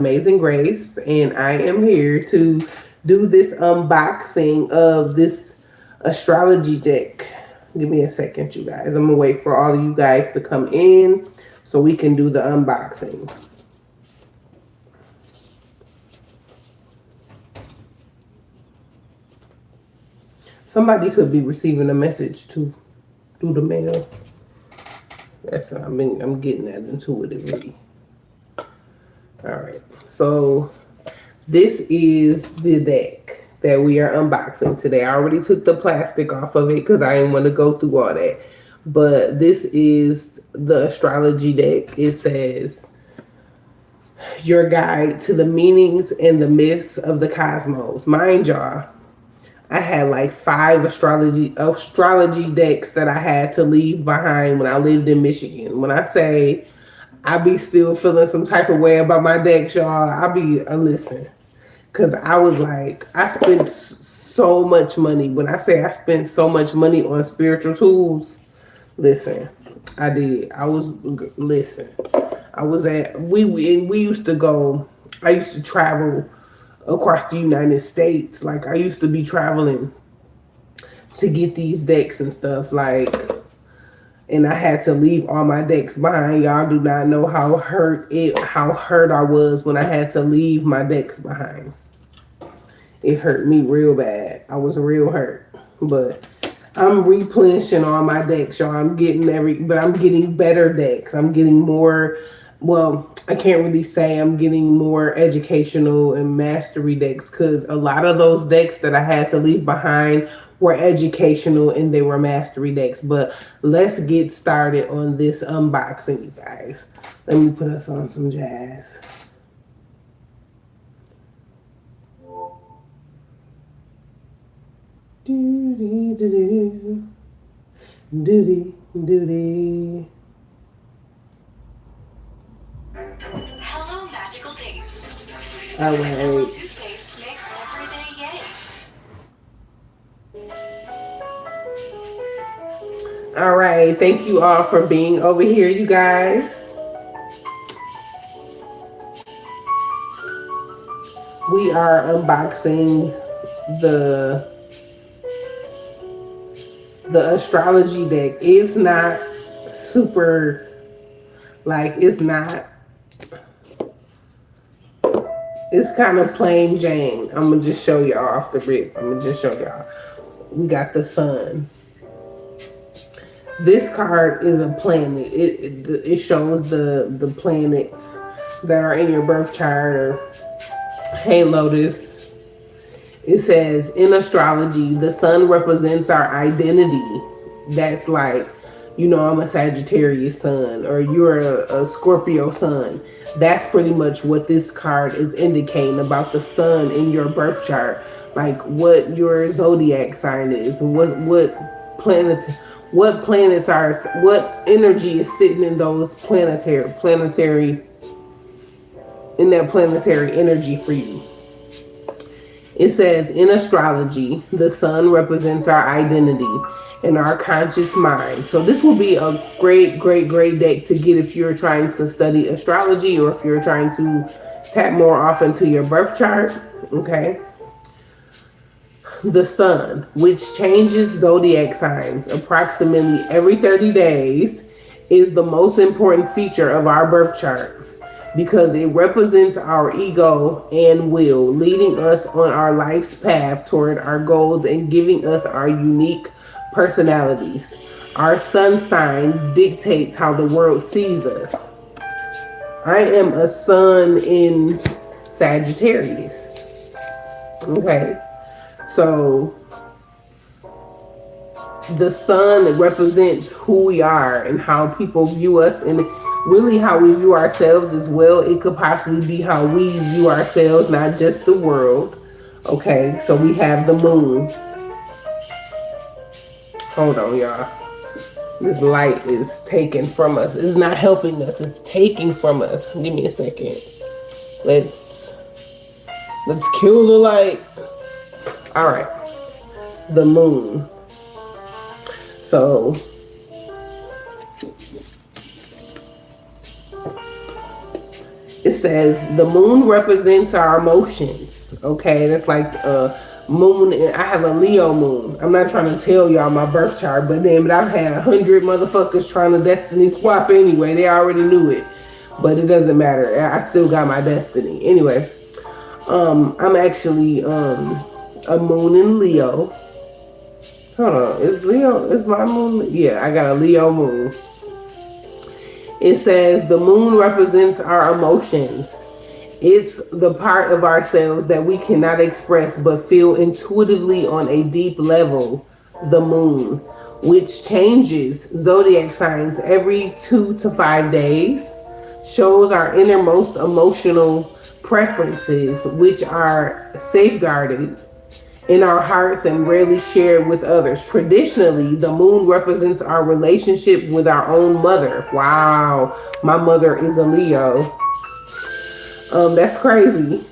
Amazing Grace, and I am here to do this unboxing of this astrology deck. Give me a second, you guys. I'm gonna wait for all of you guys to come in so we can do the unboxing. Somebody could be receiving a message too through the mail. I'm getting that intuitively. All right, so this is the deck that we are unboxing today. I already took the plastic off of it because I didn't want to go through all that. But this is the astrology deck. It says your guide to the meanings and the myths of the cosmos. Mind y'all, I had like 5 astrology decks that I had to leave behind when I lived in Michigan. When I say I be still feeling some type of way about my decks, y'all, I be listen. Cause I was like, I spent so much money. When I say I spent so much money on spiritual tools, listen, I did. Listen. I was at we used to go. I used to travel across the United States. Like I used to be traveling to get these decks and stuff. Like, and I had to leave all my decks behind. Y'all do not know how hurt I was when I had to leave my decks behind. It hurt me real bad. I was real hurt. But I'm replenishing all my decks, y'all. I'm getting better decks. I'm getting more, well, I can't really say I'm getting more educational and mastery decks because a lot of those decks that I had to leave behind were educational and they were mastery decks. But let's get started on this unboxing, you guys. Let me put us on some jazz. Doody doody doody doody. Hello, magical taste. All Hello, right. toothpaste makes every day yay. All right. Thank you all for being over here, you guys. We are unboxing the the astrology deck. It's not super like it's kind of plain Jane. I'm gonna just show y'all off the rip. I'm gonna just show y'all. We got the sun. This card is a planet. It shows the planets that are in your birth chart. Or hey, Lotus. It says in astrology, the sun represents our identity. That's like, I'm a Sagittarius sun, or you're a Scorpio sun. That's pretty much what this card is indicating about the sun in your birth chart, like what your zodiac sign is, and planets, what energy is sitting in those planetary in that planetary energy for you. It says in astrology, the sun represents our identity and our conscious mind. So this will be a great deck to get if you're trying to study astrology or if you're trying to tap more often to your birth chart. Okay. The sun, which changes zodiac signs approximately every 30 days, is the most important feature of our birth chart because it represents our ego and will, leading us on our life's path toward our goals and giving us our unique personalities. Our sun sign dictates how the world sees us. I am a sun in Sagittarius. Okay. So the sun represents who we are and how people view us, and really how we view ourselves as well. It could possibly be how we view ourselves, not just the world. Okay, so we have the moon. Hold on, y'all. This light is taken from us. It's not helping us. It's taking from us. Give me a second. Let's kill the light. All right. The moon. So It says the moon represents our emotions. Okay, that's like moon. I have a Leo moon. I'm not trying to tell y'all my birth chart, but damn it, I've had 100 motherfuckers trying to destiny swap anyway. They already knew it, but it doesn't matter. I still got my destiny anyway. I'm actually a moon in Leo. Hold on, is Leo? Is my moon? Yeah, I got a Leo moon. It says the moon represents our emotions. It's the part of ourselves that we cannot express but feel intuitively on a deep level. The moon, which changes zodiac signs every 2 to 5 days, shows our innermost emotional preferences, which are safeguarded in our hearts and rarely shared with others. Traditionally, the moon represents our relationship with our own mother. Wow, my mother is a Leo. That's crazy.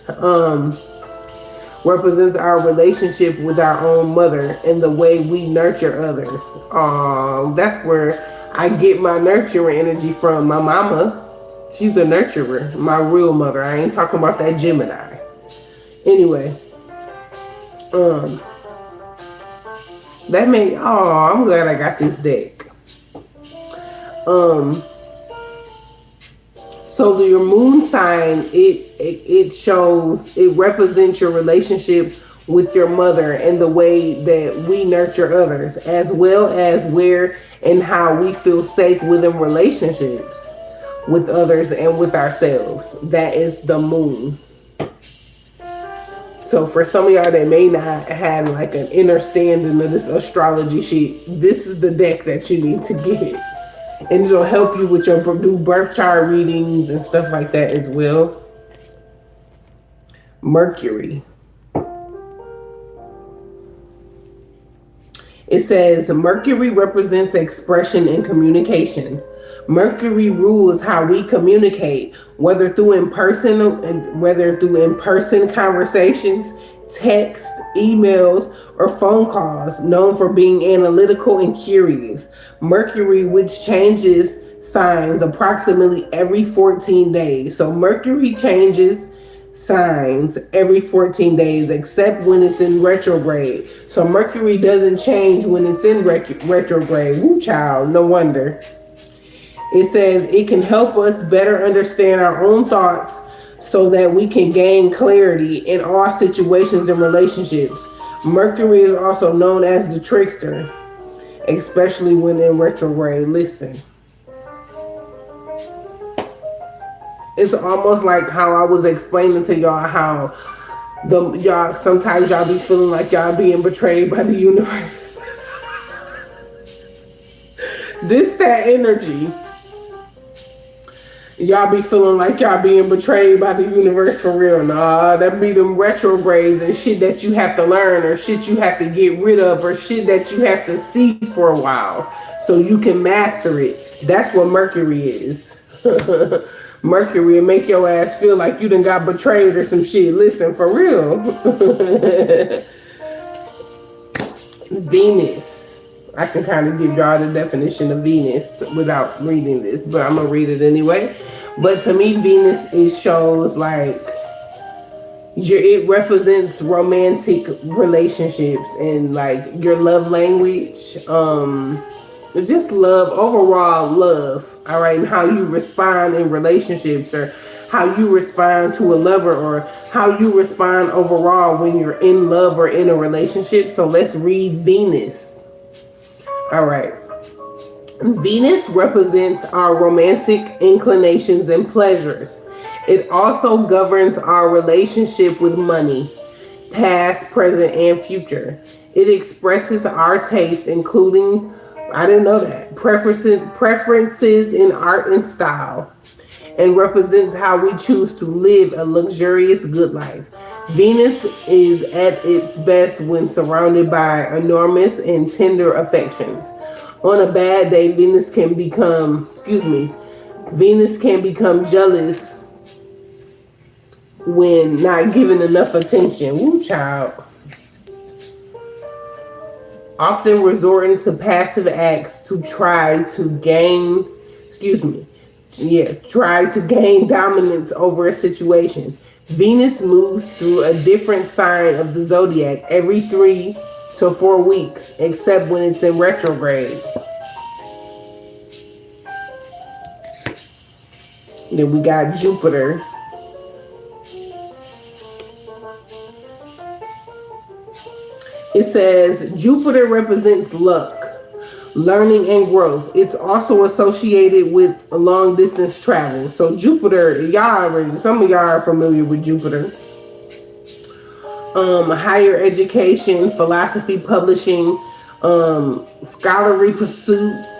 Represents our relationship with our own mother and the way we nurture others. That's where I get my nurturing energy from. My mama, she's a nurturer. My real mother. I ain't talking about that Gemini. Anyway, um, that made. Oh, I'm glad I got this deck. Um, So your moon sign, it shows, it represents your relationship with your mother and the way that we nurture others, as well as where and how we feel safe within relationships with others and with ourselves. That is the moon. So for some of y'all that may not have like an understanding of this astrology shit, this is the deck that you need to get. And it'll help you with your do birth chart readings and stuff like that as well. Mercury. It says Mercury represents expression and communication. Mercury rules how we communicate, whether through in-person conversations, text, emails, or phone calls, known for being analytical and curious. Mercury, which changes signs approximately every 14 days. So Mercury changes signs every 14 days except when it's in retrograde. So Mercury doesn't change when it's in retrograde. Woo child, no wonder. It says it can help us better understand our own thoughts so that we can gain clarity in all situations and relationships. Mercury is also known as the trickster, especially when in retrograde. Listen, it's almost like how I was explaining to y'all how y'all sometimes y'all be feeling like y'all being betrayed by the universe. This that energy. Y'all be feeling like y'all being betrayed by the universe for real. Nah, that be them retrogrades and shit that you have to learn or shit you have to get rid of or shit that you have to see for a while so you can master it. That's what Mercury is. Mercury and make your ass feel like you done got betrayed or some shit. Listen, for real. Venus. I can kind of give y'all the definition of Venus without reading this, but I'm gonna read it anyway. But to me, Venus shows like it represents romantic relationships and like your love language, just love, overall love. All right, and how you respond in relationships, or how you respond to a lover, or how you respond overall when you're in love or in a relationship. So let's read Venus. All right. Venus represents our romantic inclinations and pleasures. It also governs our relationship with money, past, present, and future. It expresses our taste, including, I didn't know that, preferences in art and style, and represents how we choose to live a luxurious good life. Venus is at its best when surrounded by enormous and tender affections. On a bad day, Venus can become jealous when not given enough attention. Woo child. Often resorting to passive acts to try to gain, Yeah, try to gain dominance over a situation. Venus moves through a different sign of the zodiac every 3 to 4 weeks, except when it's in retrograde. Then we got Jupiter. It says Jupiter represents luck, learning, and growth. It's also associated with long distance travel. So Jupiter, some of y'all are familiar with Jupiter. Higher education, philosophy, publishing, scholarly pursuits,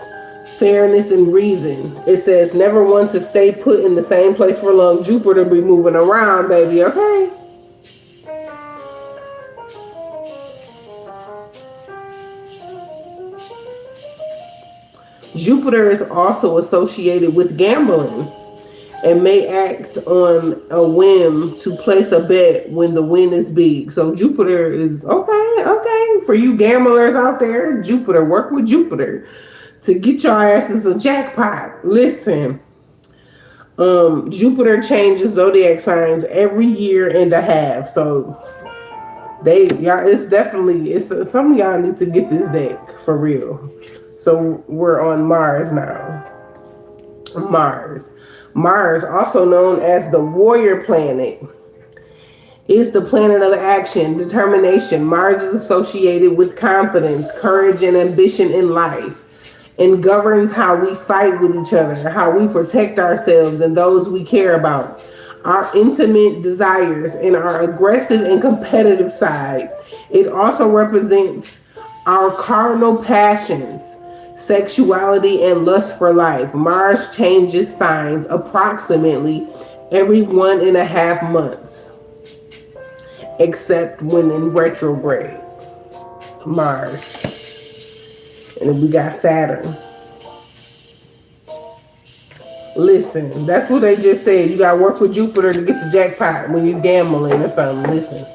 fairness, and reason. It says never one to stay put in the same place for long. Jupiter be moving around, baby. Okay. Jupiter is also associated with gambling and may act on a whim to place a bet when the win is big. So Jupiter is okay. For you gamblers out there, Jupiter, work with Jupiter to get your asses a jackpot. Listen, Jupiter changes zodiac signs every year and a half. So it's some of y'all need to get this deck for real. So we're on Mars now. Mars, also known as the warrior planet, is the planet of action, determination. Mars is associated with confidence, courage, and ambition in life, and governs how we fight with each other, how we protect ourselves and those we care about, our intimate desires, and our aggressive and competitive side. It also represents our cardinal passions, sexuality, and lust for life. Mars changes signs approximately every 1.5 months, except when in retrograde. Mars. And then we got Saturn. Listen, that's what they just said. You got to work with Jupiter to get the jackpot when you're gambling or something. Listen.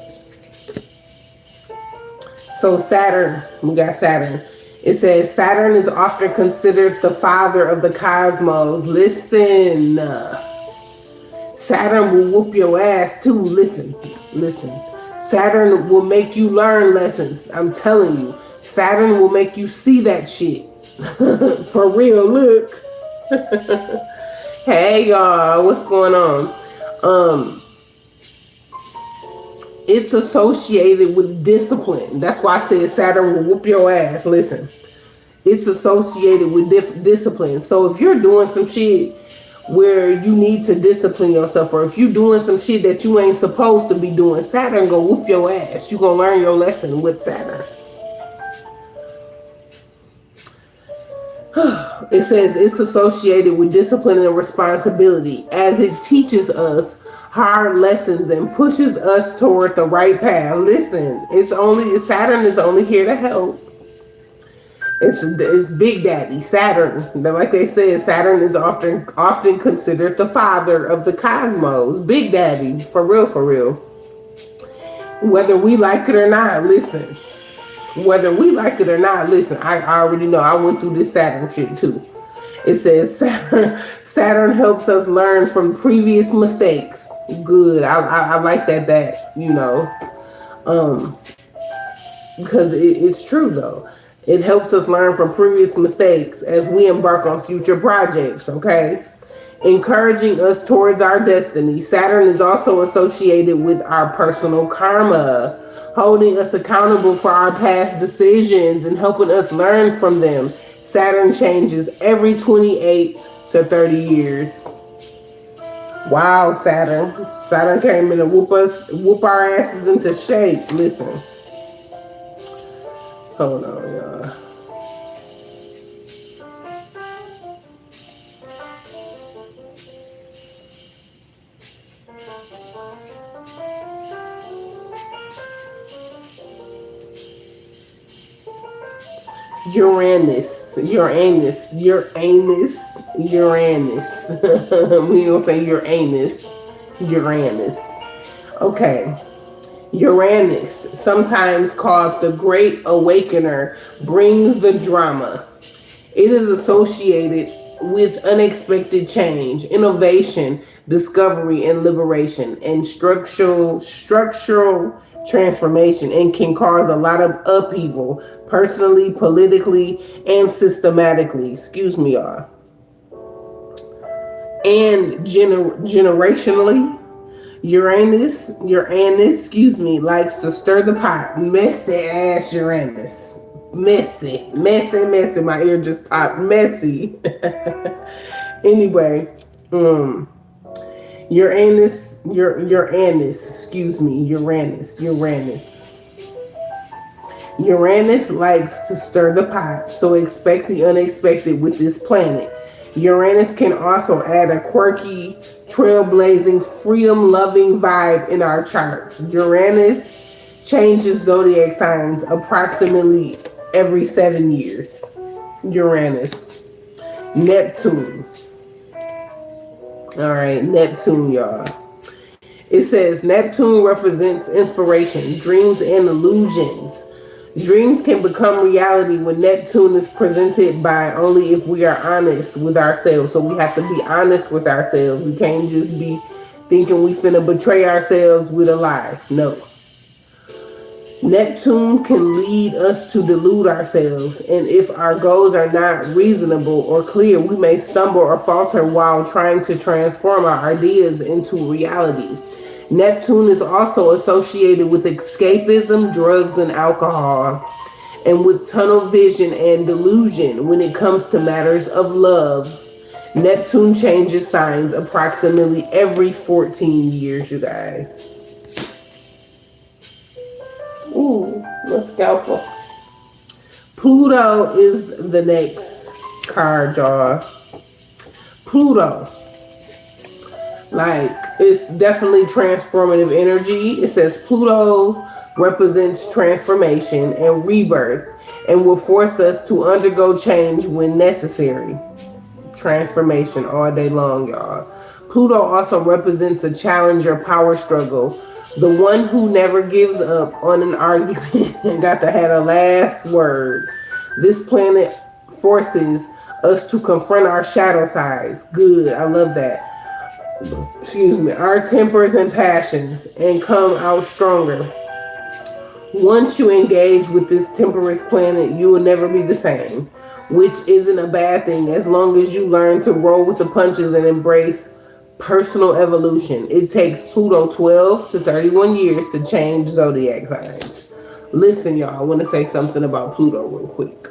So Saturn, we got Saturn. It says Saturn is often considered the father of the cosmos. Listen. Saturn will whoop your ass too. Listen. Saturn will make you learn lessons. I'm telling you. Saturn will make you see that shit. For real, look. Hey y'all, what's going on? It's associated with discipline. That's why I said Saturn will whoop your ass. Listen, it's associated with discipline. So if you're doing some shit where you need to discipline yourself, or if you're doing some shit that you ain't supposed to be doing, Saturn gonna whoop your ass. You gonna learn your lesson with Saturn. It says it's associated with discipline and responsibility as it teaches us hard lessons and pushes us toward the right path. Listen, Saturn is only here to help. It's Big Daddy Saturn. Like they said, Saturn is often considered the father of the cosmos. Big Daddy, for real. Whether we like it or not, listen. Whether we like it or not, listen. I already know. I went through this Saturn shit too. It says Saturn helps us learn from previous mistakes. Good. I like that because it's true though. It helps us learn from previous mistakes as we embark on future projects, okay? Encouraging us towards our destiny. Saturn is also associated with our personal karma, holding us accountable for our past decisions and helping us learn from them. Saturn changes every 28 to 30 years. Wow, Saturn. Saturn came in to whoop our asses into shape. Listen. Hold on, y'all. Uranus. We don't say Uranus. Okay. Uranus, sometimes called the Great Awakener, brings the drama. It is associated with unexpected change, innovation, discovery, and liberation, and structural transformation, and can cause a lot of upheaval personally, politically, and systematically. Excuse me, y'all. And generationally. Uranus, likes to stir the pot. Messy ass Uranus. Messy. My ear just popped. Messy. Anyway, um, Uranus likes to stir the pot, so expect the unexpected with this planet. Uranus can also add a quirky, trailblazing, freedom loving vibe in our charts. Uranus changes zodiac signs approximately every 7 years. Uranus. Neptune. All right, Neptune, y'all. It says Neptune represents inspiration, dreams, and illusions. Dreams can become reality when Neptune is presented by only if we are honest with ourselves. So we have to be honest with ourselves. We can't just be thinking we finna betray ourselves with a lie. No. Neptune can lead us to delude ourselves, and if our goals are not reasonable or clear, we may stumble or falter while trying to transform our ideas into reality. Neptune is also associated with escapism, drugs, and alcohol, and with tunnel vision and delusion when it comes to matters of love. Neptune changes signs approximately every 14 years, you guys. Ooh, my scalpel. Pluto is the next card, y'all. Pluto. Like, it's definitely transformative energy. It says Pluto represents transformation and rebirth and will force us to undergo change when necessary. Transformation all day long, y'all. Pluto also represents a challenger power struggle, the one who never gives up on an argument and got to have a last word. This planet forces us to confront our shadow sides. Good, I love that. Excuse me, our tempers and passions, and come out stronger. Once you engage with this temperance planet, you will never be the same, which isn't a bad thing as long as you learn to roll with the punches and embrace personal evolution. It takes Pluto 12 to 31 years to change zodiac signs. Listen, y'all, I want to say something about Pluto real quick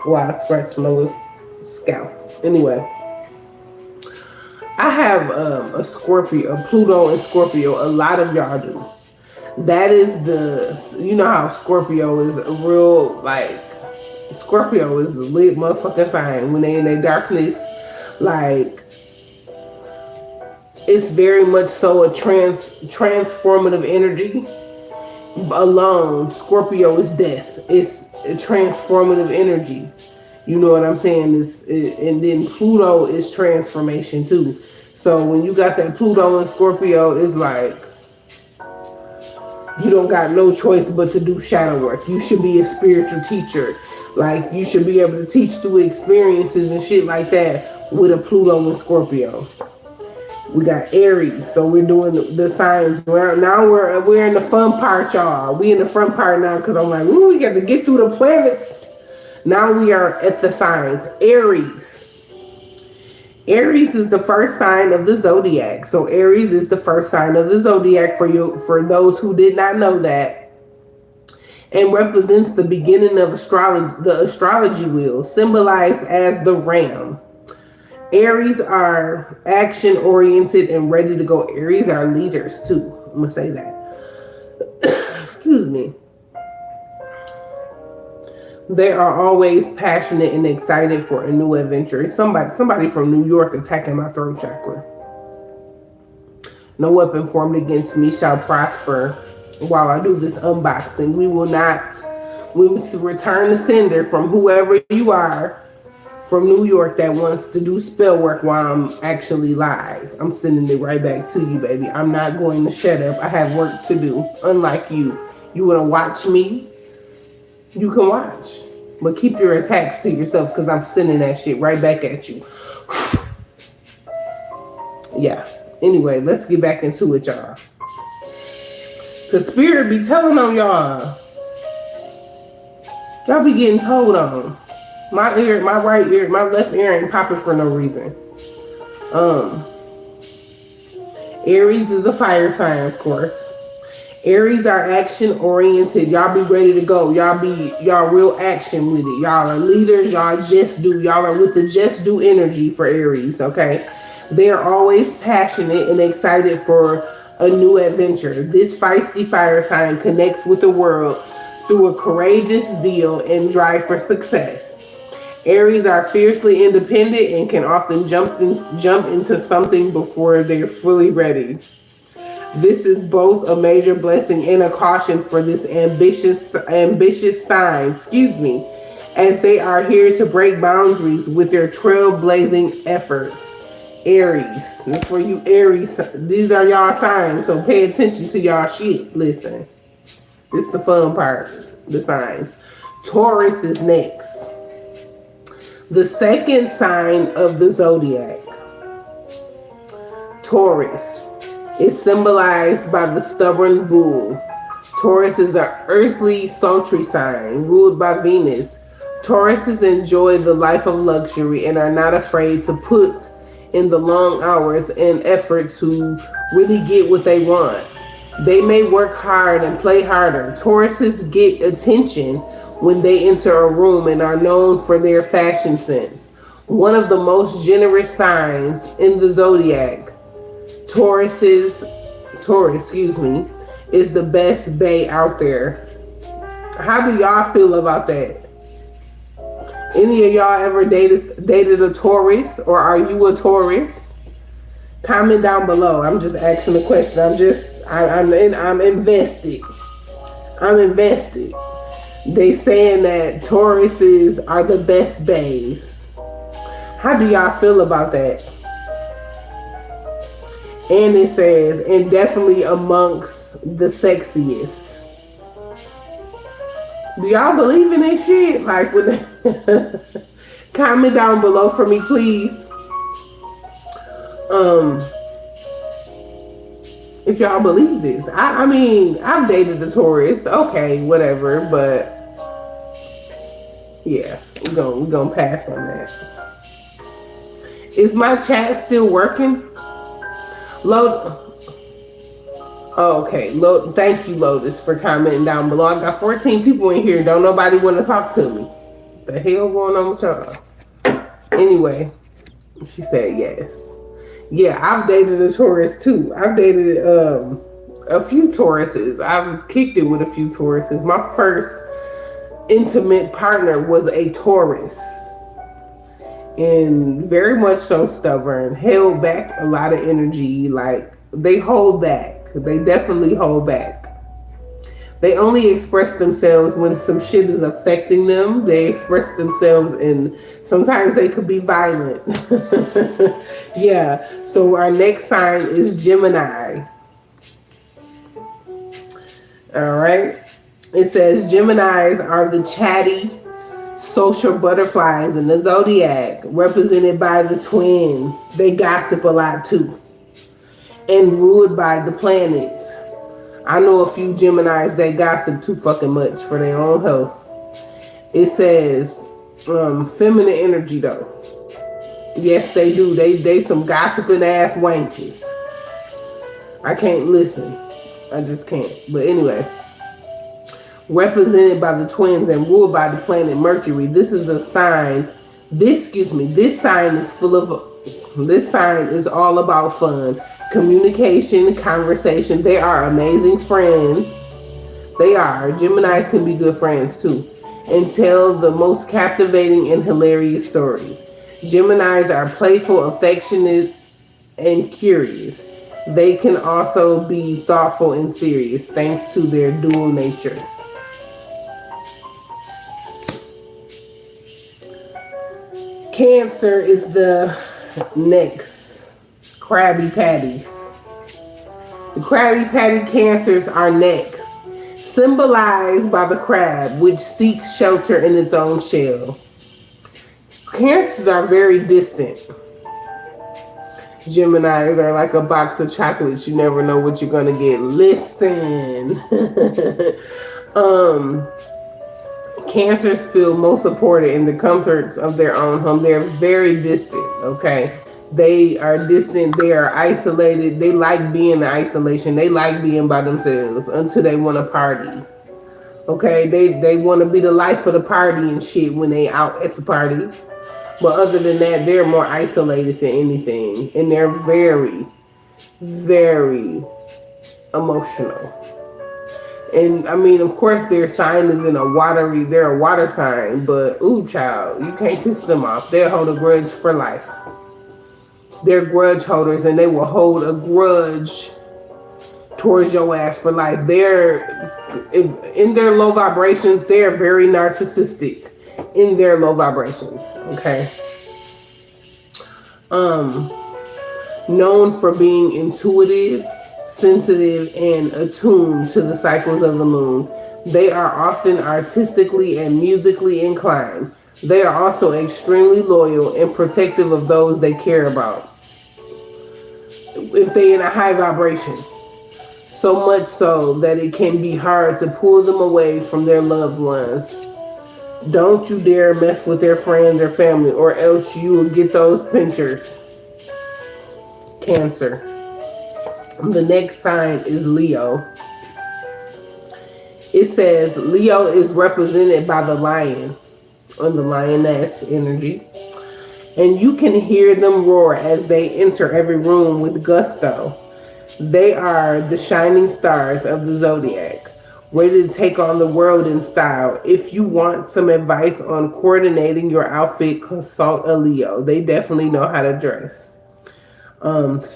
while I scratch my little scalp. Anyway, I have a Scorpio, a Pluto and Scorpio. A lot of y'all do. That is you know how Scorpio is a real, like, Scorpio is a lit motherfucking sign when they in their darkness. Like, it's very much so a transformative energy. Alone, Scorpio is death. It's a transformative energy. You know what I'm saying? And then Pluto is transformation too. So when you got that Pluto and Scorpio, it's like you don't got no choice but to do shadow work. You should be a spiritual teacher. Like, you should be able to teach through experiences and shit like that with a Pluto and Scorpio. We got Aries, so we're doing the signs. We're in the fun part, y'all. We in the fun part now because I'm like, ooh, we got to get through the planets. Now we are at the signs. Aries. Aries is the first sign of the zodiac. So Aries is the first sign of the zodiac for you, for those who did not know that, and represents the beginning of the astrology wheel, symbolized as the ram. Aries are action oriented and ready to go. Aries are leaders too. I'm gonna say that. Excuse me. They are always passionate and excited for a new adventure. It's somebody from New York attacking my throat chakra. No weapon formed against me shall prosper while I do this unboxing. We return the sender from whoever you are from New York that wants to do spell work while I'm actually live. I'm sending it right back to you, baby. I'm not going to shut up. I have work to do. Unlike you. You want to watch me? You can watch. But keep your attacks to yourself because I'm sending that shit right back at you. Yeah. Anyway, let's get back into it, y'all. The spirit be telling on y'all. Y'all be getting told on. My ear, my right ear, my left ear ain't popping for no reason. Um, Aries is a fire sign, of course. Aries are action oriented. Y'all be ready to go. Y'all real action with it. Y'all are leaders. Y'all just do. Y'all are with the just do energy for Aries, okay? They're always passionate and excited for a new adventure. This feisty fire sign connects with the world through a courageous zeal and drive for success. Aries are fiercely independent and can often jump into something before they're fully ready. This is both a major blessing and a caution for this ambitious sign, as they are here to break boundaries with their trailblazing efforts. Aries, this for you Aries. These are y'all signs, so pay attention to y'all shit. Listen, this is the fun part. The signs. Taurus is next. The second sign of the zodiac. Taurus is symbolized by the stubborn bull. Taurus is an earthly, sultry sign ruled by Venus. Tauruses enjoy the life of luxury and are not afraid to put in the long hours and effort to really get what they want. They may work hard and play harder. Tauruses get attention when they enter a room and are known for their fashion sense. One of the most generous signs in the zodiac, Taurus, is the best bae out there. How do y'all feel about that? Any of y'all ever dated a Taurus, or are you a Taurus? Comment down below. I'm just asking a question. I'm invested. I'm invested. They saying that Tauruses are the best baes. How do y'all feel about that? And it says, and definitely amongst the sexiest. Do y'all believe in that shit? Like, comment down below for me, please. If y'all believe this. I mean, I've dated a Taurus. Okay, whatever. But yeah, we're gonna pass on that. Is my chat still working? Okay. Thank you, Lotus, for commenting down below. I got 14 people in here. Don't nobody want to talk to me. What the hell going on with y'all? Anyway, she said yes. Yeah, I've dated a Taurus too. I've dated a few Tauruses. I've kicked it with a few Tauruses. My first intimate partner was a Taurus. And very much so stubborn, held back a lot of energy. Like, they hold back. They definitely hold back. They only express themselves when some shit is affecting them. They express themselves, and sometimes they could be violent. Yeah. So our next sign is Gemini. All right. It says Geminis are the chatty, social butterflies in the zodiac, represented by the twins. They gossip a lot too, and ruled by the planets. I know a few Geminis that gossip too fucking much for their own health. It says feminine energy though. Yes, they do. They some gossiping ass wenches. I can't listen. I just can't. But anyway, represented by the twins and ruled by the planet Mercury. This is a sign. This sign is full of. This sign is all about fun, communication, conversation. They are amazing friends. They are. Geminis can be good friends too, and tell the most captivating and hilarious stories. Geminis are playful, affectionate, and curious. They can also be thoughtful and serious thanks to their dual nature. Cancer is the next. Krabby Patties. The Krabby Patty Cancers are next. symbolized by the crab, which seeks shelter in its own shell. Cancers are very distant. Geminis are like a box of chocolates. You never know what you're gonna get. Listen. um, Cancers feel most supported in the comforts of their own home. They're very distant, okay? They are distant, they are isolated. They like being in isolation. They like being by themselves until they want to party. Okay, they want to be the life of the party and shit when they out at the party. But other than that, they're more isolated than anything. And they're very, very emotional. And I mean, of course, their sign is they're a water sign, but ooh, child, you can't piss them off. They'll hold a grudge for life. They're grudge holders and they will hold a grudge towards your ass for life. If in their low vibrations, they're very narcissistic in their low vibrations, okay? Known for being intuitive, sensitive, and attuned to the cycles of the moon. They are often artistically and musically inclined. They are also extremely loyal and protective of those they care about. If they in a high vibration. So much so that it can be hard to pull them away from their loved ones. Don't you dare mess with their friends or family, or else you will get those pinchers. Cancer. The next sign is Leo. It says Leo is represented by the lion, or the lioness energy. And you can hear them roar as they enter every room with gusto. They are the shining stars of the zodiac, ready to take on the world in style. If you want some advice on coordinating your outfit, consult a Leo. They definitely know how to dress.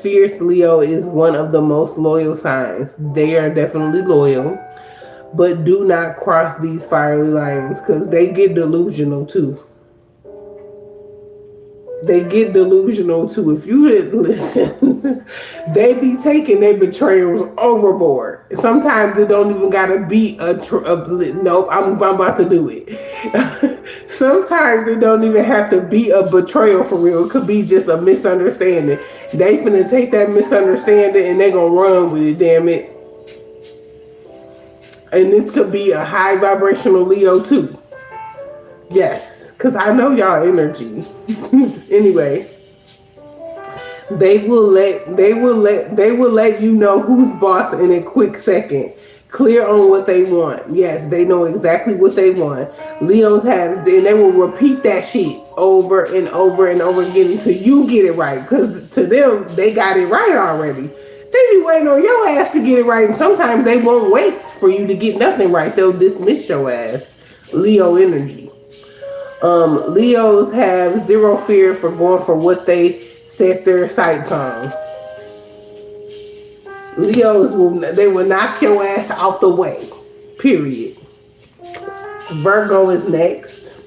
Fierce Leo is one of the most loyal signs. They are definitely loyal, but do not cross these fiery lines because they get delusional too. They get delusional too. If you didn't listen, they be taking their betrayals overboard. Sometimes it don't even gotta be nope. I'm about to do it. Sometimes it don't even have to be a betrayal for real. It could be just a misunderstanding. They finna take that misunderstanding and they gonna run with it. Damn it. And this could be a high vibrational Leo too. Yes, because I know y'all energy. Anyway, they will let you know who's boss in a quick second. Clear on what they want. Yes, they know exactly what they want. Leos have, and they will repeat that shit over and over and over again until you get it right. Because to them, they got it right already. They be waiting on your ass to get it right, and sometimes they won't wait for you to get nothing right. They'll dismiss your ass. Leo energy. Leos have zero fear for going for what they set their sights on. Leos will knock your ass out the way. Period. Virgo is next.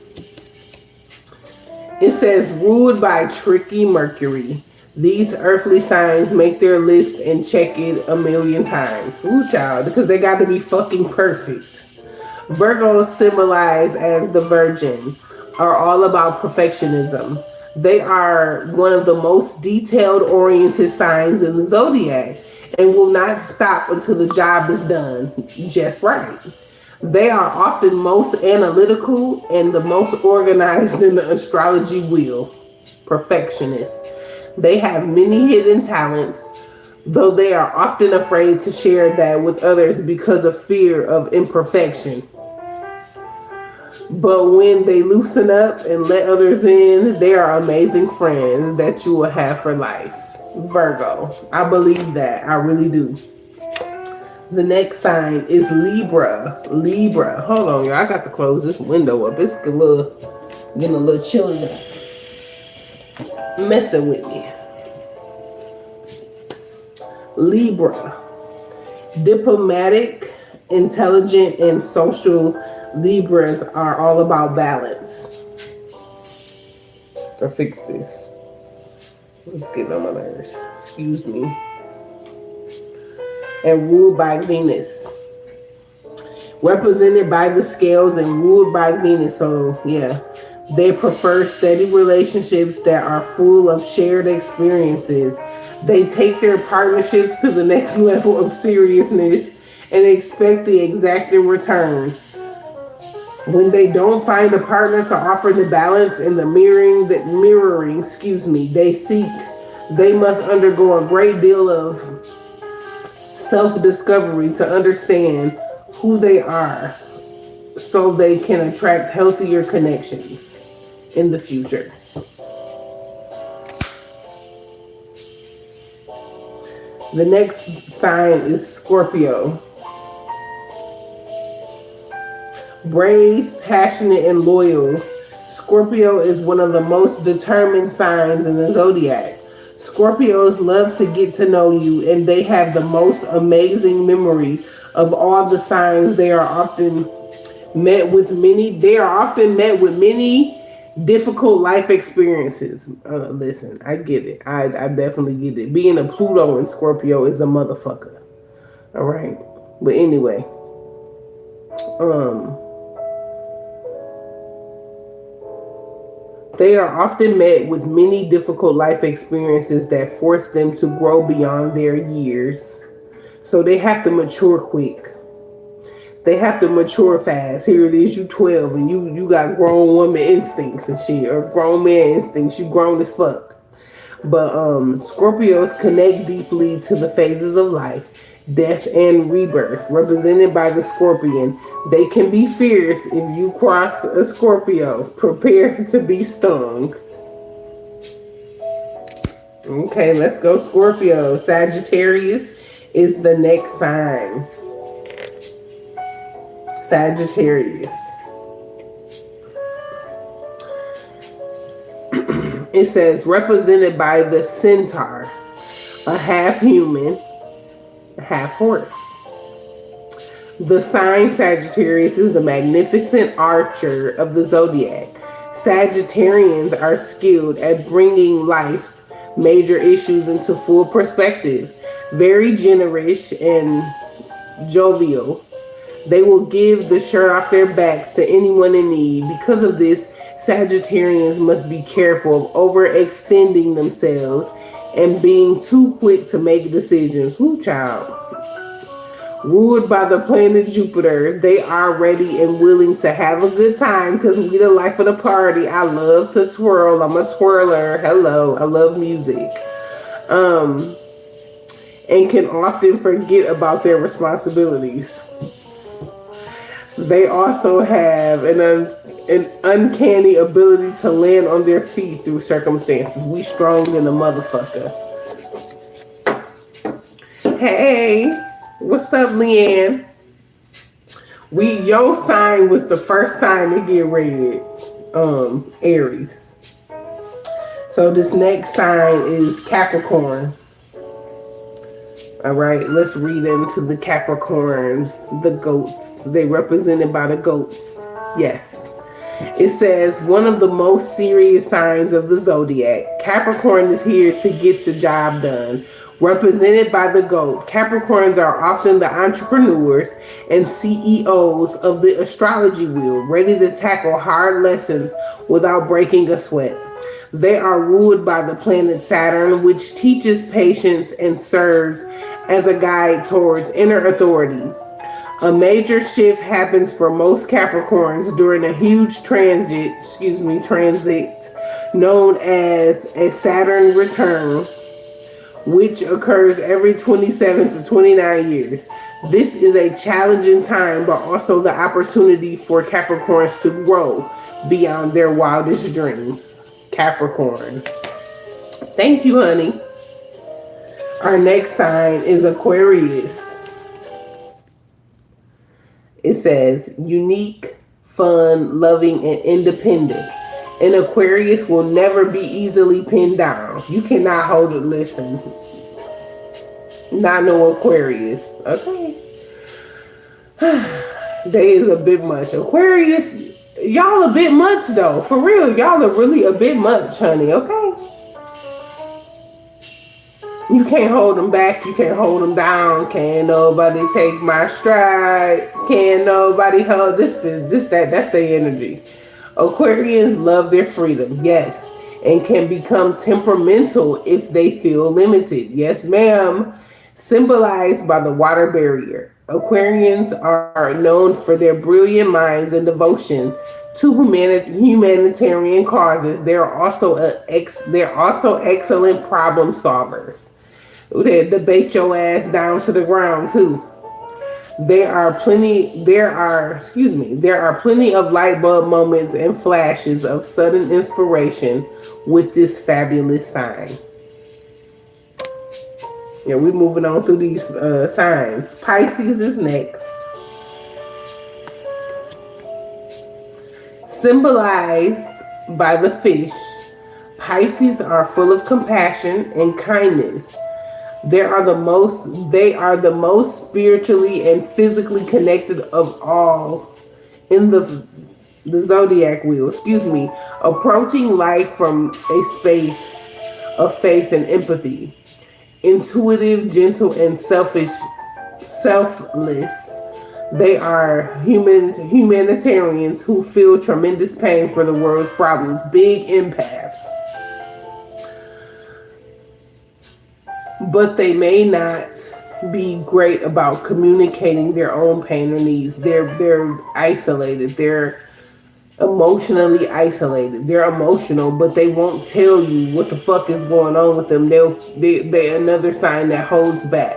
It says ruled by tricky Mercury. These earthly signs make their list and check it a million times. Ooh, child, because they got to be fucking perfect. Virgos symbolize as the Virgin are all about perfectionism. They are one of the most detailed oriented signs in the zodiac and will not stop until the job is done just right. They are often most analytical and the most organized in the astrology wheel. Perfectionists. They have many hidden talents, though they are often afraid to share that with others because of fear of imperfection. But when they loosen up and let others in, they are amazing friends that you will have for life. Virgo. I believe that. I really do. The next sign is Libra. Libra. Hold on, y'all. I got to close this window up. It's getting a little chilly. Messing with me. Libra. Diplomatic, intelligent, and social. Libras are all about balance. I'll fix this. It's getting on my nerves. Excuse me. And ruled by Venus. represented by the scales and ruled by Venus. So, yeah, they prefer steady relationships that are full of shared experiences. They take their partnerships to the next level of seriousness and expect the exact in return. When they don't find a partner to offer the balance and the mirroring, they seek, they must undergo a great deal of self-discovery to understand who they are so they can attract healthier connections in the future. The next sign is Scorpio. Brave, passionate, and loyal. Scorpio is one of the most determined signs in the zodiac. Scorpios love to get to know you, and they have the most amazing memory of all the signs. They are often met with many difficult life experiences. Listen, I get it. I definitely get it. Being a Pluto in Scorpio is a motherfucker. All right. But anyway, um, they are often met with many difficult life experiences that force them to grow beyond their years. So they have to mature quick. They have to mature fast. Here it is, you 12 and you got grown woman instincts and shit, or grown man instincts. You grown as fuck. But Scorpios connect deeply to the phases of life, death and rebirth, represented by the scorpion. They can be fierce if you cross a Scorpio. Prepare to be stung. Okay, let's go Scorpio. Sagittarius is the next sign. Sagittarius. It says represented by the centaur, a half human, half horse. The sign Sagittarius is the magnificent archer of the zodiac. Sagittarians are skilled at bringing life's major issues into full perspective. Very generous and jovial. They will give the shirt off their backs to anyone in need. Because of this, Sagittarians must be careful of overextending themselves and being too quick to make decisions. Woo, child. Ruled by the planet Jupiter, they are ready and willing to have a good time because we the life of the party. I love to twirl. I'm a twirler. Hello. I love music. And can often forget about their responsibilities. They also have an uncanny ability to land on their feet through circumstances. We strong in a motherfucker. Hey, what's up, Leanne? Your sign was the first sign to get read. Aries. So this next sign is Capricorn. All right, let's read into the Capricorns, the goats. They represented by the goats. Yes. It says, one of the most serious signs of the zodiac. Capricorn is here to get the job done. Represented by the goat, Capricorns are often the entrepreneurs and CEOs of the astrology wheel, ready to tackle hard lessons without breaking a sweat. They are ruled by the planet Saturn, which teaches patience and serves as a guide towards inner authority. A major shift happens for most Capricorns during a huge transit known as a Saturn return, which occurs every 27 to 29 years. This is a challenging time, but also the opportunity for Capricorns to grow beyond their wildest dreams. Capricorn. Thank you, honey. Our next sign is Aquarius. It says unique, fun, loving, and independent. An Aquarius will never be easily pinned down. You cannot hold it. Listen. Not no Aquarius. Okay. They is a bit much. Aquarius, y'all a bit much though. For real, y'all are really a bit much, honey. Okay. You can't hold them back. You can't hold them down. Can't nobody take my stride. Can't nobody hold this that. That's their energy. Aquarians love their freedom, yes, and can become temperamental if they feel limited. Yes, ma'am. Symbolized by the water barrier. Aquarians are known for their brilliant minds and devotion to humanitarian causes. They're also excellent problem solvers. They debate your ass down to the ground too. There are plenty of light bulb moments and flashes of sudden inspiration with this fabulous sign. Yeah, we're moving on through these signs. Pisces is next. Symbolized by the fish, Pisces are full of compassion and kindness. They are the most spiritually and physically connected of all in the zodiac wheel, approaching life from a space of faith and empathy. Intuitive, gentle, and selfless. They are humanitarians who feel tremendous pain for the world's problems. Big empaths. But they may not be great about communicating their own pain or needs. They're isolated. They're emotionally isolated. They're emotional, but they won't tell you what the fuck is going on with them. They another sign that holds back.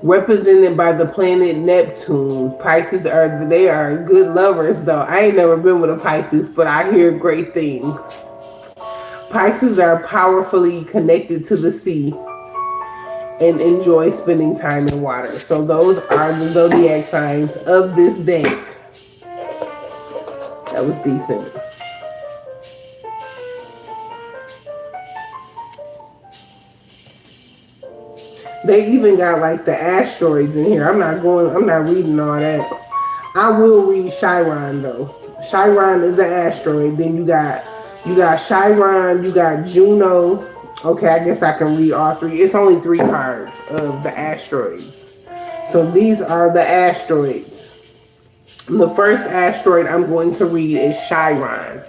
Represented by the planet Neptune, Pisces are good lovers though. I ain't never been with a Pisces, but I hear great things. Pisces are powerfully connected to the sea and enjoy spending time in water. So those are the zodiac signs of this deck. That was decent. They even got like the asteroids in here. I'm not reading all that. I will read Chiron though. Chiron is an asteroid. Then you got Chiron, you got Juno. Okay, I guess I can read all three. It's only 3 cards of the asteroids. So these are the asteroids. The first asteroid I'm going to read is Chiron.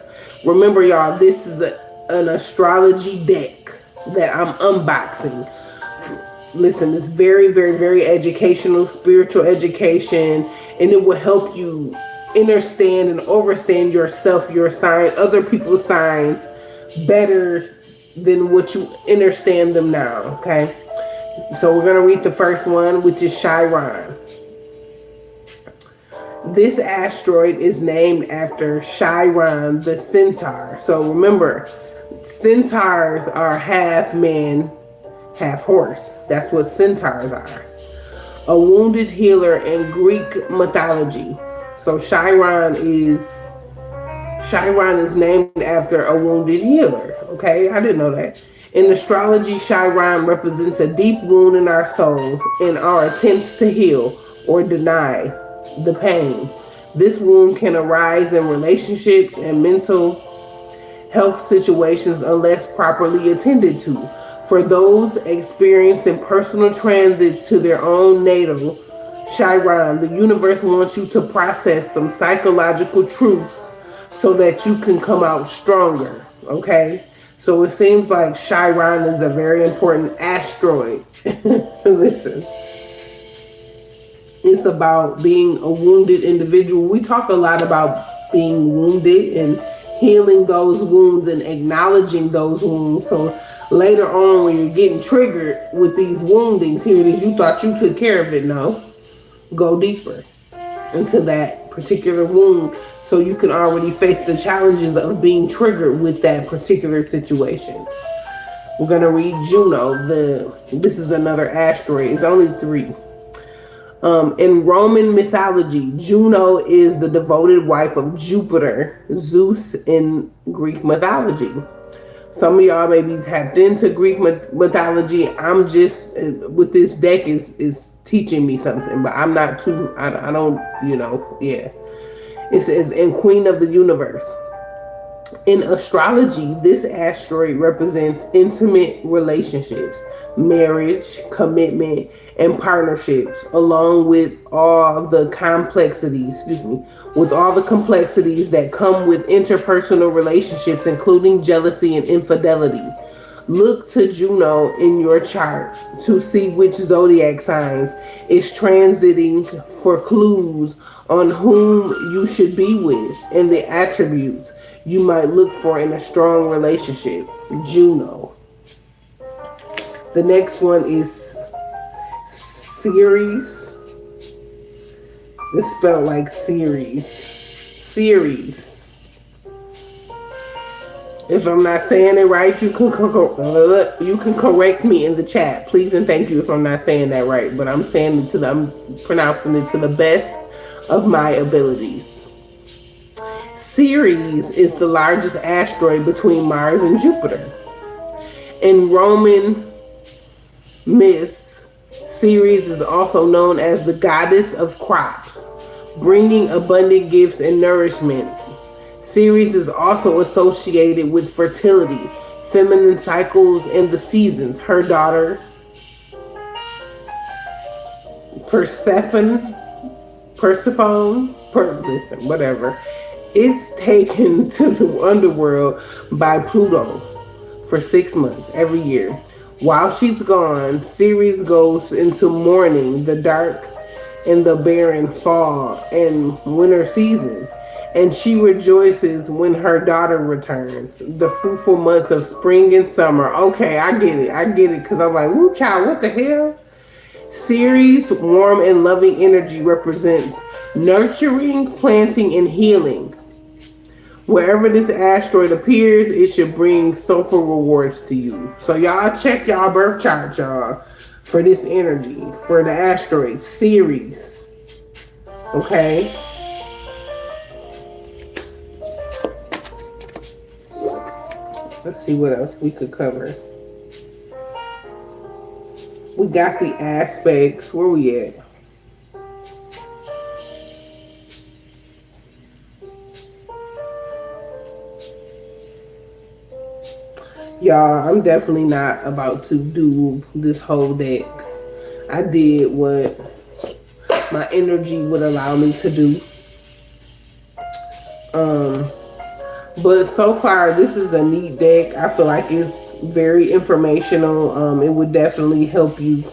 Remember, y'all, this is an astrology deck that I'm unboxing. Listen, it's very, very, very educational, spiritual education, and it will help you understand and overstand yourself, your sign, other people's signs better than what you understand them now, okay? So we're going to read the first one, which is Chiron. This asteroid is named after Chiron the centaur. So remember, centaurs are half man, half horse. That's what centaurs are. A wounded healer in Greek mythology. So Chiron is named after a wounded healer. Okay, I didn't know that. In astrology, Chiron represents a deep wound in our souls in our attempts to heal or deny the pain. This wound can arise in relationships and mental health situations unless properly attended to. For those experiencing personal transits to their own natal Chiron, the universe wants you to process some psychological truths so that you can come out stronger, okay? So it seems like Chiron is a very important asteroid. Listen, it's about being a wounded individual. We talk a lot about being wounded and healing those wounds and acknowledging those wounds. So later on, when you're getting triggered with these woundings, here it is, you thought you took care of it. No, go deeper into that particular wound so you can already face the challenges of being triggered with that particular situation. We're going to read Juno. This is another asteroid. It's only 3. In Roman mythology, Juno is the devoted wife of Jupiter, Zeus in Greek mythology. Some of y'all may be tapped into Greek mythology. I'm just, with this deck is teaching me something, but I'm not too, I don't, yeah. It says, in Queen of the Universe. In astrology, this asteroid represents intimate relationships, marriage, commitment, and partnerships, along with all the complexities that come with interpersonal relationships, including jealousy and infidelity. Look to Juno in your chart to see which zodiac signs is transiting for clues on whom you should be with and the attributes you might look for in a strong relationship. Juno. The next one is Ceres. It's spelled like series. Series. If I'm not saying it right, you can correct me in the chat, please and thank you if I'm not saying that right. But I'm pronouncing it to the best of my abilities. Ceres is the largest asteroid between Mars and Jupiter. In Roman myths, Ceres is also known as the goddess of crops, bringing abundant gifts and nourishment. Ceres is also associated with fertility, feminine cycles, and the seasons. Her daughter, whatever, it's taken to the underworld by Pluto for 6 months every year. While she's gone, Ceres goes into mourning, the dark and the barren fall and winter seasons. And she rejoices when her daughter returns. The fruitful months of spring and summer. Okay, I get it. Because I'm like, ooh, child, what the hell? Ceres' warm and loving energy represents nurturing, planting, and healing. Wherever this asteroid appears, it should bring soulful rewards to you. So y'all check y'all birth chart, y'all, for this energy, for the asteroid, Ceres. Okay? Let's see what else we could cover. We got the aspects. Where we at? Y'all, I'm definitely not about to do this whole deck. I did what my energy would allow me to do. But so far, this is a neat deck. I feel like it's very informational. It would definitely help you.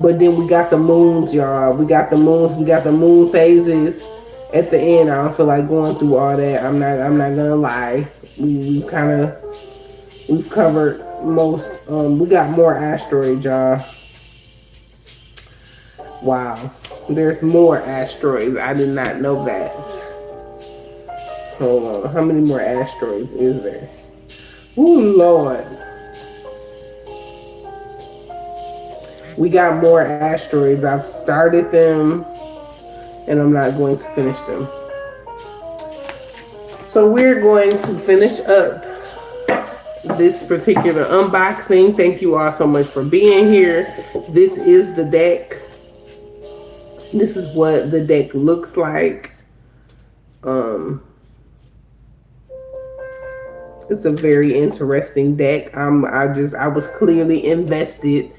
But then we got the moons, y'all. We got the moons. We got the moon phases. At the end, I don't feel like going through all that. I'm not gonna lie. We've covered most. We got more asteroids, y'all. Wow, there's more asteroids. I did not know that. Hold on, how many more asteroids is there? Oh Lord. We got more asteroids. I've started them and I'm not going to finish them. So we're going to finish up this particular unboxing. Thank you all so much for being here. This is the deck. This is what the deck looks like. It's a very interesting deck. I was clearly invested.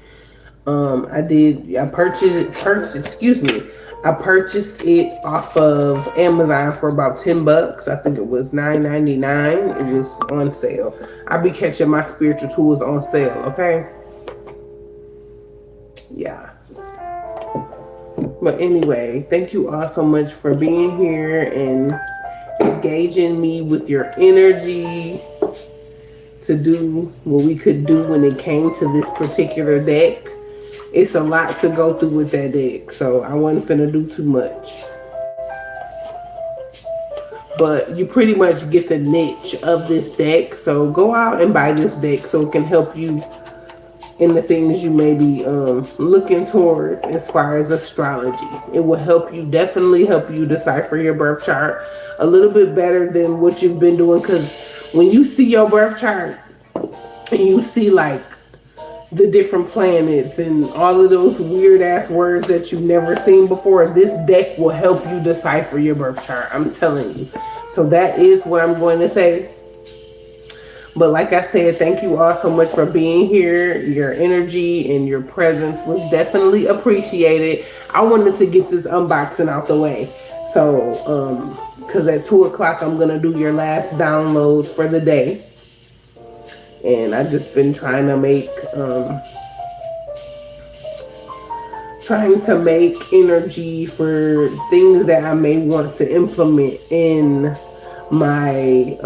I purchased it off of Amazon for about $10. I think it was $9.99. It was on sale. I'll be catching my spiritual tools on sale, okay? Yeah. But anyway, thank you all so much for being here and engaging me with your energy to do what we could do when it came to this particular deck. It's a lot to go through with that deck, so I wasn't finna do too much. But you pretty much get the niche of this deck, so go out and buy this deck so it can help you in the things you may be looking towards as far as astrology. It will definitely help you decipher your birth chart a little bit better than what you've been doing, because when you see your birth chart and you see like the different planets and all of those weird ass words that you've never seen before, this deck will help you decipher your birth chart. I'm telling you. So that is what I'm going to say. But like I said, thank you all so much for being here. Your energy and your presence was definitely appreciated. I wanted to get this unboxing out the way. So, because at 2 o'clock, I'm going to do your last download for the day. And I've just been trying to make energy for things that I may want to implement in my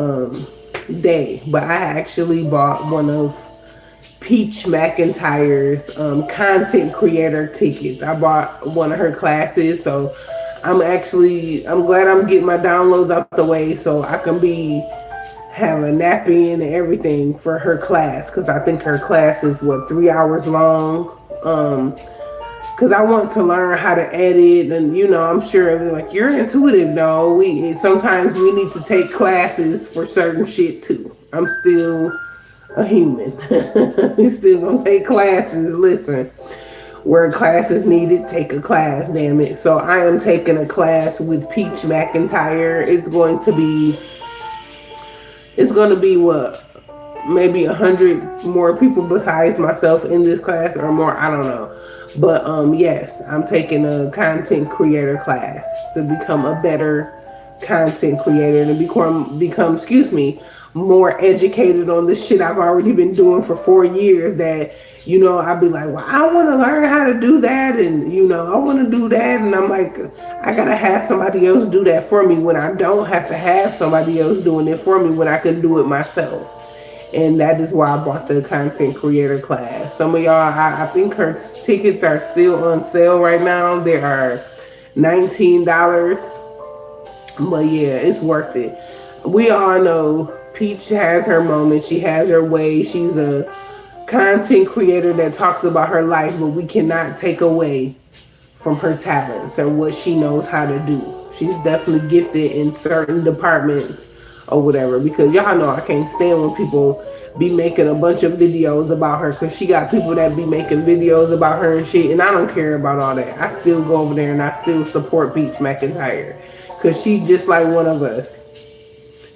day. But I actually bought one of Peach McIntyre's content creator tickets. I bought one of her classes, so I'm glad I'm getting my downloads out the way so I can be have a nap in and everything for her class, because I think her class is what 3 hours long. Because I want to learn how to edit, and I'm sure like you're intuitive. No, we sometimes we need to take classes for certain shit too. I'm still a human. You still gonna take classes. Listen, where class is needed, take a class. Damn it! So I am taking a class with Peach McIntyre. It's going to be what, maybe 100 more people besides myself in this class or more. I don't know. But yes, I'm taking a content creator class to become a better content creator, to become excuse me, more educated on the shit I've already been doing for 4 years. That I'd be like, well, I want to learn how to do that, and I want to do that, and I'm like, I gotta have somebody else do that for me when I don't have to have somebody else doing it for me when I can do it myself. And that is why I bought the content creator class. Some of y'all, I think her tickets are still on sale right now. They are $19. But yeah, it's worth it. We all know Peach has her moment. She has her way. She's a content creator that talks about her life, but we cannot take away from her talents and what she knows how to do. She's definitely gifted in certain departments or whatever, because y'all know I can't stand when people be making a bunch of videos about her, because she got people that be making videos about her and shit, and I don't care about all that. I still go over there and I still support Peach McIntyre, because she just like one of us.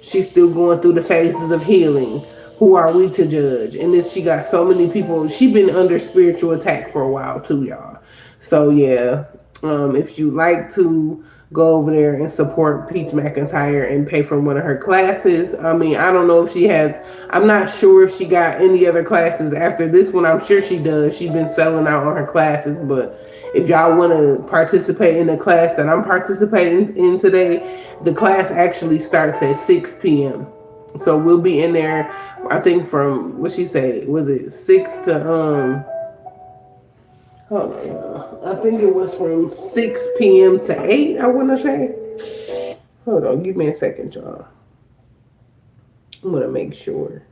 She's still going through the phases of healing. Who are we to judge? And this, she got so many people. She been under spiritual attack for a while too, y'all. So yeah, if you like to go over there and support Peach McIntyre and pay for one of her classes. I mean, I don't know if she has. I'm not sure if she got any other classes after this one. I'm sure she does. She's been selling out on her classes. But if y'all want to participate in the class that I'm participating in today, the class actually starts at 6 p.m. So we'll be in there, I think from, what she said, was it 6 to, hold on, y'all. I think it was from 6 p.m. to 8, I want to say. Hold on, give me a second, y'all. I'm going to make sure.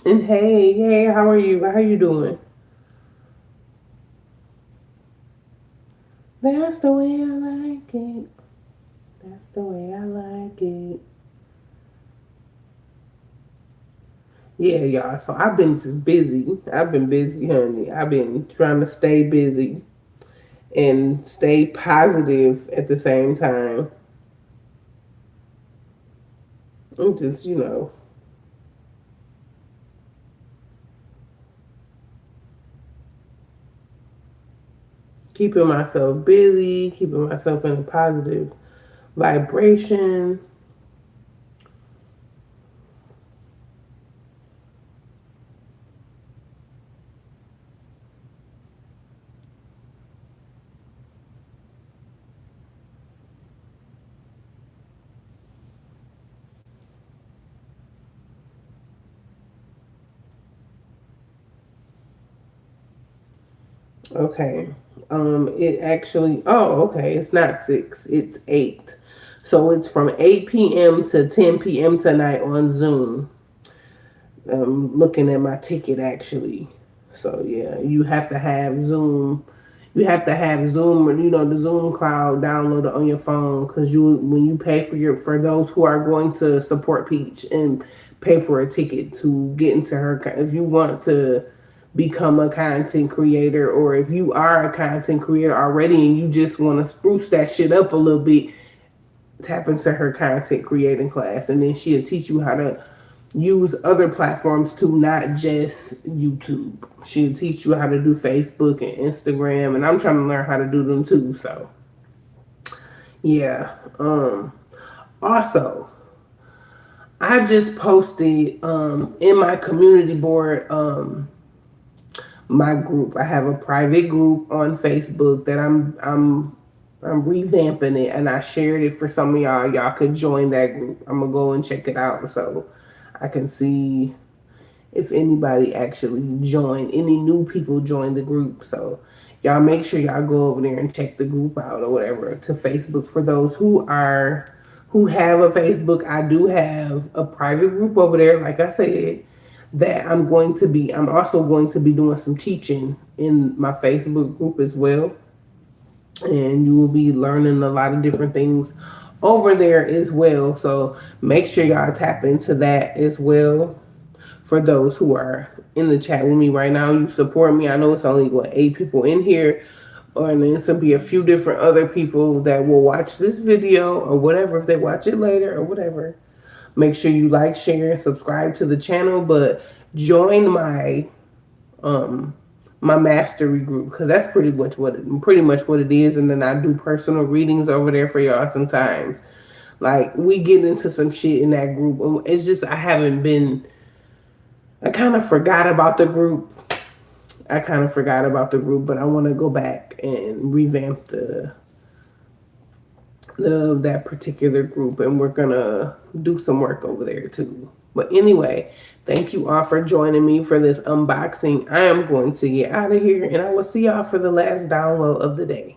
And hey, how are you? How you doing? That's the way I like it. That's the way I like it. Yeah, y'all. So I've been just busy. I've been busy, honey. I've been trying to stay busy and stay positive at the same time. I'm just, keeping myself busy, keeping myself in a positive vibration. Okay. It actually, oh, okay, it's not 6, it's 8. So it's from 8 p.m. to 10 p.m. tonight on Zoom. Looking at my ticket actually. So yeah, you have to have Zoom. You have to have Zoom, or the Zoom cloud downloaded on your phone, because when you pay for those who are going to support Peach and pay for a ticket to get into her, if you want to become a content creator, or if you are a content creator already and you just want to spruce that shit up a little bit, tap into her content creating class, and then she'll teach you how to use other platforms too, not just YouTube. She'll teach you how to do Facebook and Instagram, and I'm trying to learn how to do them too. So yeah. Also, I just posted in my community board my group. I have a private group on Facebook that I'm revamping it, and I shared it for some of y'all. Y'all could join that group. I'm gonna go and check it out so I can see if anybody actually joined, any new people joined the group. So y'all make sure y'all go over there and check the group out or whatever to Facebook. For those who have a Facebook, I do have a private group over there, like I said, that I'm also going to be doing some teaching in my Facebook group as well. And you will be learning a lot of different things over there as well. So make sure y'all tap into that as well. For those who are in the chat with me right now, you support me. I know it's only 8 people in here, and there's gonna be a few different other people that will watch this video or whatever if they watch it later or whatever. Make sure you like, share, and subscribe to the channel, but join um my mastery group, because that's pretty much what it is. And then I do personal readings over there for y'all sometimes. Like, we get into some shit in that group. It's just I kind of forgot about the group. But I want to go back and revamp that particular group, and we're gonna do some work over there too. But anyway, thank you all for joining me for this unboxing. I am going to get out of here, and I will see y'all for the last download of the day.